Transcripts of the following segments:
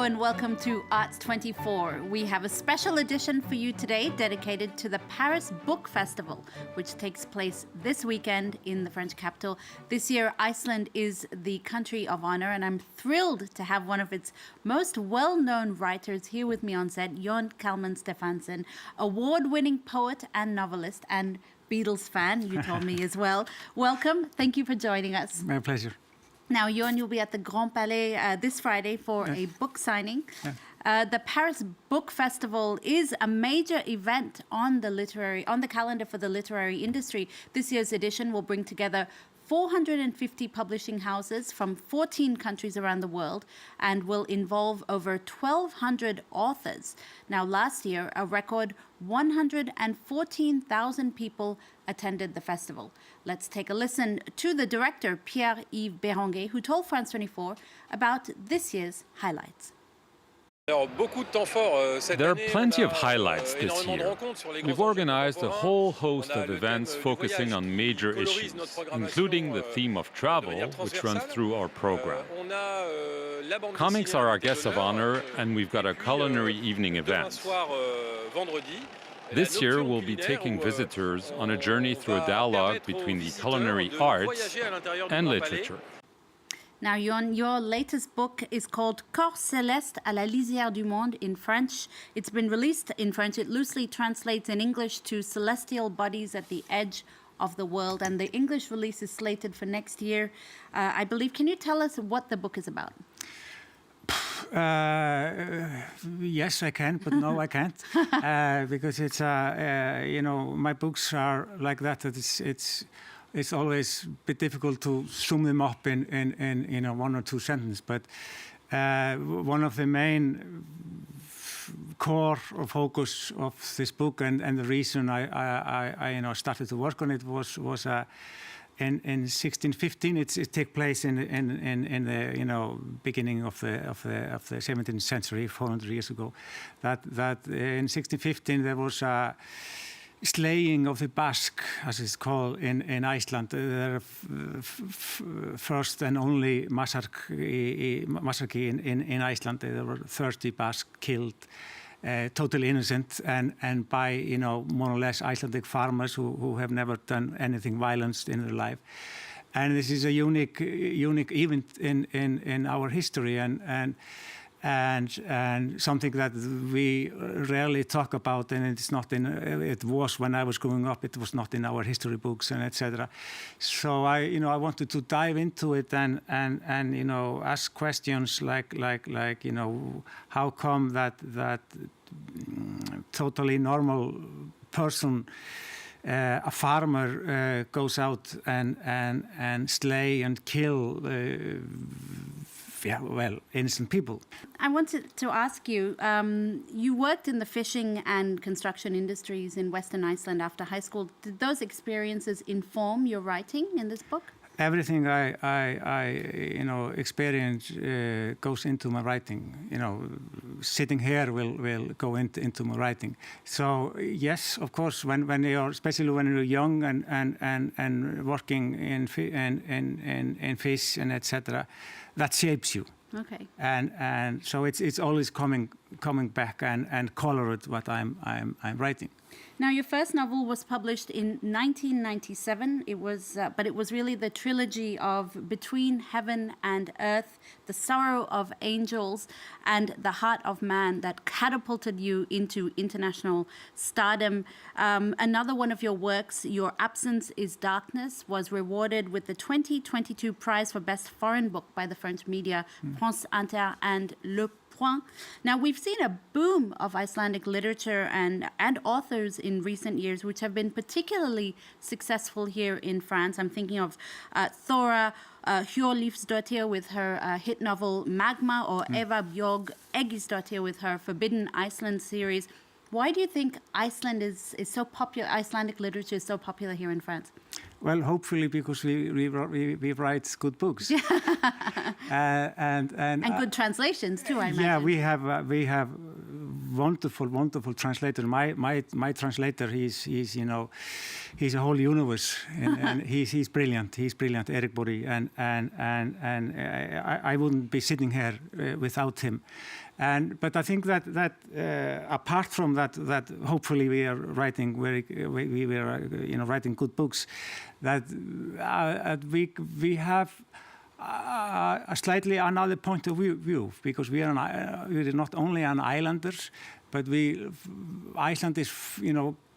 and welcome to Arts 24. We have a special edition for you today dedicated to the Paris Book Festival, which takes place this weekend in the French capital. This year, Iceland is the country of honor, and I'm thrilled to have one of its most well-known writers here with me on set, Jón Kalman Stefánsson, award-winning poet and novelist and Beatles fan, you told me as well. Welcome. Thank you for joining us. My pleasure. Now, Jón, you'll be at the Grand Palais this Friday for a book signing. The Paris Book Festival is a major event on the calendar for the literary industry. This year's edition will bring together 450 publishing houses from 14 countries around the world and will involve over 1,200 authors. Now, last year, a record 114,000 people attended the festival. Let's take a listen to the director, Pierre-Yves Bérenguer, who told France 24 about this year's highlights. There are plenty of highlights this year. We've organized a whole host of events focusing on major issues, including the theme of travel, which runs through our program. Comics are our guests of honor, and we've got a culinary evening event. This year, we'll be taking visitors on a journey through a dialogue between the culinary arts and literature. Now, Jón, your latest book is called Corps Céleste à la lisière du monde in French. It's been released in French. It loosely translates in English to Celestial Bodies at the Edge of the World, and the English release is slated for next year, I believe. Can you tell us what the book is about? Yes, I can, but no, I can't, because it's my books are like that. It's always a bit difficult to sum them up in one or two sentences. But one of the main core or focus of this book and the reason I started to work on it was in 1615. It took place in the beginning of the 17th century, 400 years ago. That in 1615 there was a slaying of the Basque, as it's called, in Iceland. The first and only massacre in Iceland. There were 30 Basques killed, totally innocent, and by more or less Icelandic farmers who have never done anything violent in their life. And this is a unique event in our history and something that we rarely talk about, and it's not it was when I was growing up, it was not in our history books and etc. So I wanted to dive into it and ask questions like how come that totally normal person, a farmer, goes out and slay and kill innocent people. I wanted to ask you, you worked in the fishing and construction industries in Western Iceland after high school. Did those experiences inform your writing in this book? Everything I experience goes into my writing. Sitting here will go into my writing. So yes, of course, especially when you're young and working in fish and etc., that shapes you. Okay. And so it's always coming back and colored what I'm writing. Now, your first novel was published in 1997. It was really the trilogy of Between Heaven and Earth, The Sorrow of Angels, and The Heart of Man that catapulted you into international stardom. Another one of your works, Your Absence is Darkness, was rewarded with the 2022 prize for Best Foreign Book by the French media France Inter and Le Point. Now, we've seen a boom of Icelandic literature and authors in recent years, which have been particularly successful here in France. I'm thinking of Thora Hjörleifsdóttir with her hit novel Magma, or Eva Björg Eggisdóttir with her Forbidden Iceland series. Why do you think Iceland is so popular? Icelandic literature is so popular here in France? Well, hopefully because we write good books. and good translations too, I imagine. Yeah, we have wonderful translator. My translator, he's a whole universe, and he's brilliant. He's brilliant, Erik Borg, and I wouldn't be sitting here without him. But I think that apart from that hopefully we are writing writing good books. That we have a slightly another point of view, because we are not only an islanders, but Iceland is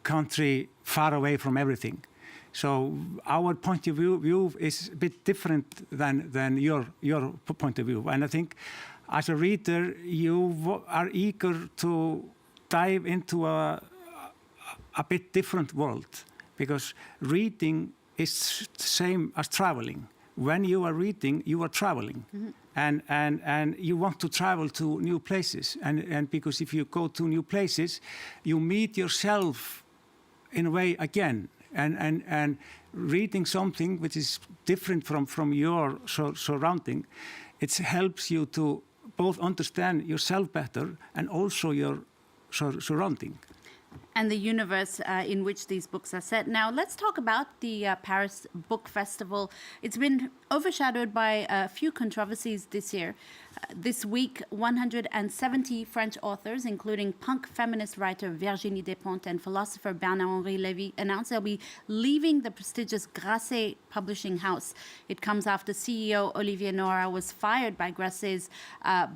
country far away from everything. So our point of view is a bit different than your point of view, and I think as a reader you are eager to dive into a bit different world, because reading is the same as traveling. When you are reading, you are traveling, and you want to travel to new places, and because if you go to new places, you meet yourself in a way again, and reading something which is different from your surrounding, it helps you to both understand yourself better and also your surrounding. And the universe in which these books are set. Now, let's talk about the Paris Book Festival. It's been overshadowed by a few controversies this year. This week, 170 French authors, including punk feminist writer Virginie Despentes and philosopher Bernard-Henri Lévy, announced they'll be leaving the prestigious Grasset publishing house. It comes after CEO Olivier Nora was fired by Grasset's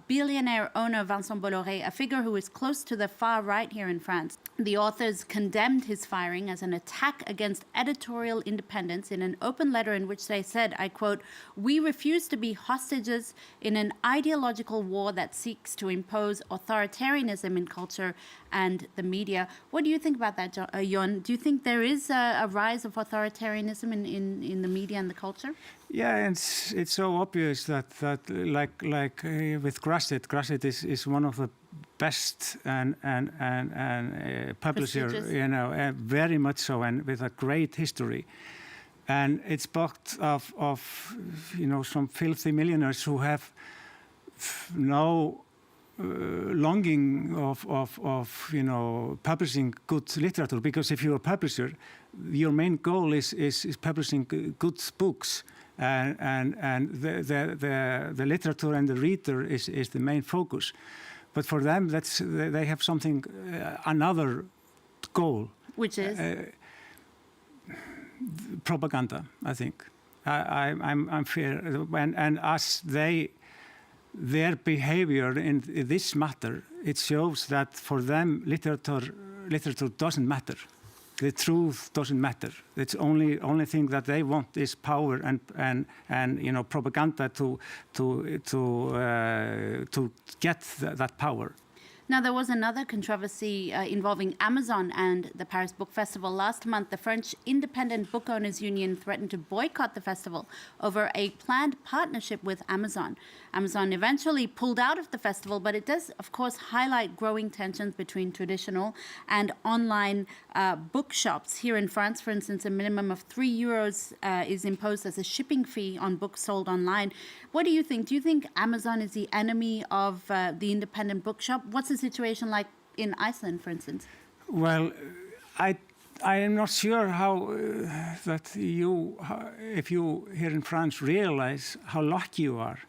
billionaire owner Vincent Bolloré, a figure who is close to the far right here in France. The authors condemned his firing as an attack against editorial independence in an open letter in which they said, I quote, "We refuse to be hostages in an ideological war that seeks to impose authoritarianism in culture and the media." What do you think about that, Jón? Do you think there is a rise of authoritarianism in the media and the culture? Yeah, and it's so obvious that like with Grasset is one of the best and publisher, very much so, and with a great history. And it's part of some filthy millionaires who have no longing of publishing good literature, because if you're a publisher, your main goal is publishing good books, and the literature and the reader is the main focus. But for them, they have something another goal, which is propaganda. I think I'm fair, and as their behavior in this matter, it shows that for them literature doesn't matter. The truth doesn't matter. It's only thing that they want is power and propaganda to get that power. Now, there was another controversy involving Amazon and the Paris Book Festival. Last month, the French Independent Book Owners Union threatened to boycott the festival over a planned partnership with Amazon. Amazon eventually pulled out of the festival, but it does, of course, highlight growing tensions between traditional and online bookshops. Here in France, for instance, a minimum of €3 is imposed as a shipping fee on books sold online. What do you think? Do you think Amazon is the enemy of the independent bookshop? What's the situation like in Iceland, for instance? Well, I am not sure how if you here in France realize how lucky you are.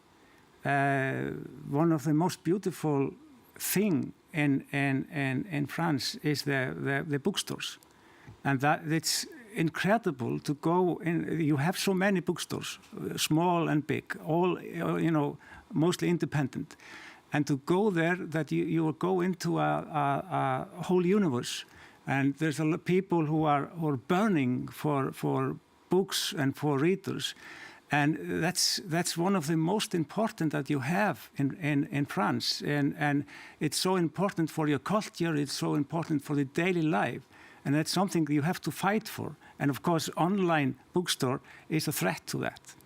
One of the most beautiful thing in France is the bookstores, and that it's incredible to go in. You have so many bookstores, small and big, all mostly independent. And to go there, that you will go into a whole universe, and there's a lot of people who are burning for books and for readers, and that's one of the most important that you have in France, and it's so important for your culture. It's so important for the daily life, and that's something you have to fight for. And of course, online bookstore is a threat to that.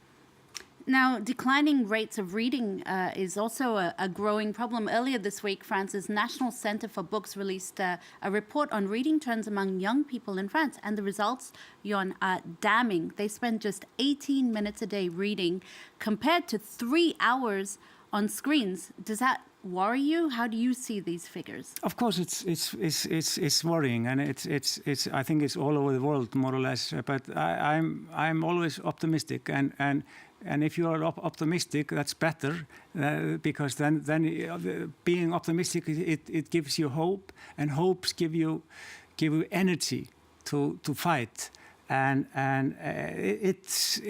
Now, declining rates of reading is also a growing problem. Earlier this week, France's National Center for Books released a report on reading trends among young people in France. And the results, Jón, are damning. They spend just 18 minutes a day reading compared to 3 hours on screens. Does that worry you? How do you see these figures? Of course, it's worrying, and it's I think it's all over the world more or less. But I'm always optimistic, and if you are optimistic, that's better because then being optimistic it gives you hope, and hopes give you energy to fight, and it's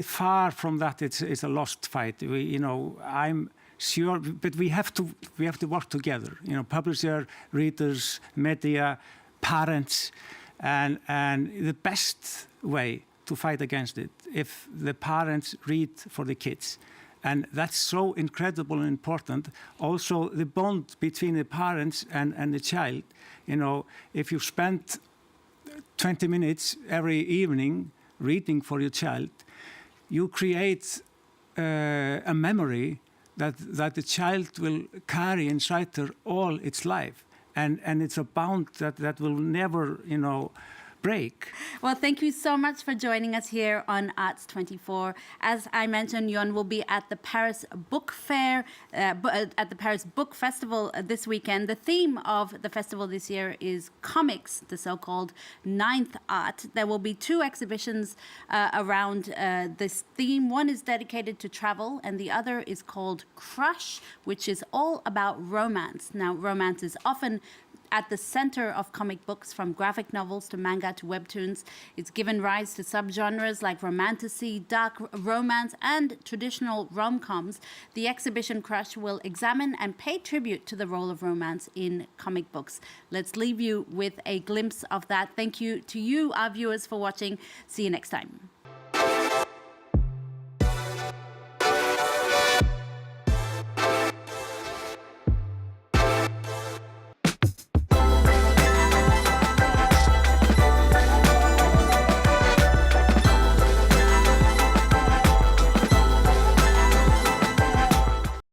far from that. It's a lost fight. I'm sure, but we have to work together. Publisher, readers, media, parents, and the best way to fight against it if the parents read for the kids. And that's so incredible and important. Also, the bond between the parents and the child. If you spend 20 minutes every evening reading for your child, you create a memory that the child will carry inside her all its life. And it's a bond that will never, break. Well, thank you so much for joining us here on Arts 24. As I mentioned, Jón will be at the Paris Book Fair, at the Paris Book Festival this weekend. The theme of the festival this year is comics, the so-called ninth art. There will be 2 exhibitions around this theme. One is dedicated to travel, and the other is called Crush, which is all about romance. Now, romance is often at the center of comic books, from graphic novels to manga to webtoons. It's given rise to subgenres like romantasy, dark romance, and traditional rom-coms. The exhibition Crush will examine and pay tribute to the role of romance in comic books. Let's leave you with a glimpse of that. Thank you to you, our viewers, for watching. See you next time.